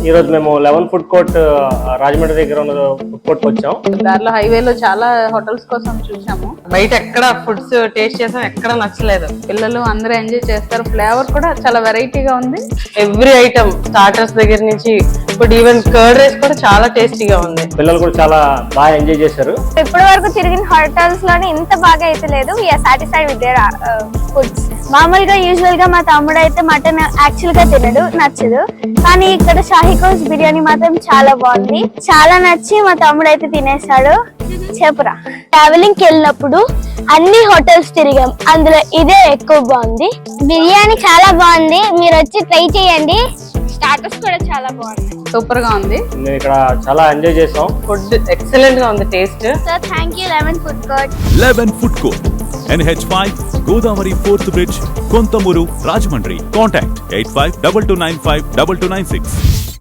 ఈ రోజు మేము 11 ఫుడ్ కోర్ట్ రాజమండ్రి దగ్గర ఉన్న ఫుడ్ కోర్ట్ వచ్చాం. దారిలో హైవేలో చాలా హోటల్స్ కోసం చూసాము. బయట ఎక్కడ ఫుడ్స్ టేస్ట్ చేసాం, ఎక్కడ నచ్చలేదు. పిల్లలు అందరూ ఎంజాయ్ చేస్తారు. ఫ్లేవర్ కూడా చాలా వెరైటీగా ఉంది. ఎవ్రీ ఐటమ్ స్టార్టర్స్ దగ్గర నుంచి ఇప్పుడు ఈవెన్ కర్డ్ రైస్ కూడా చాలా టేస్టీగా ఉంది. పిల్లలు కూడా చాలా బాగా ఎంజాయ్ చేశారు. ఇప్పటి వరకు తిరిగిన హోటల్స్ లోనే ఇంత బాగా అయితే లేదు. We are satisfied with their foods. మామూలుగా యూజువల్ గా మా తమ్ముడు అయితే మటన్ యాక్చువల్ గా తినడు, నచ్చదు. కానీ ఇక్కడ షాహీకోస్ బిర్యానీ మాత్రం చాలా బాగుంది. చాలా నచ్చి మా తమ్ముడు అయితే తినేసాడు. చెప్పురా. ట్రావెలింగ్ కి వెళ్ళినప్పుడు అన్ని హోటల్స్ తిరిగాం, అందులో ఇదే ఎక్కువ బాగుంది. బిర్యానీ చాలా బాగుంది, మీరు వచ్చి ట్రై చేయండి. స్టార్టర్స్ కూడా చాలా బాగుంది, సూపర్ గా ఉంది. మేము ఇక్కడ చాలా ఎంజాయ్ చేసాం. ఫుడ్ ఎక్సలెంట్ గా ఉంది taste. So thank you 11 food court. 11 food court, NH5, Godavari 4th bridge, Konthamuru, Rajahmundry. Contact 8522952296.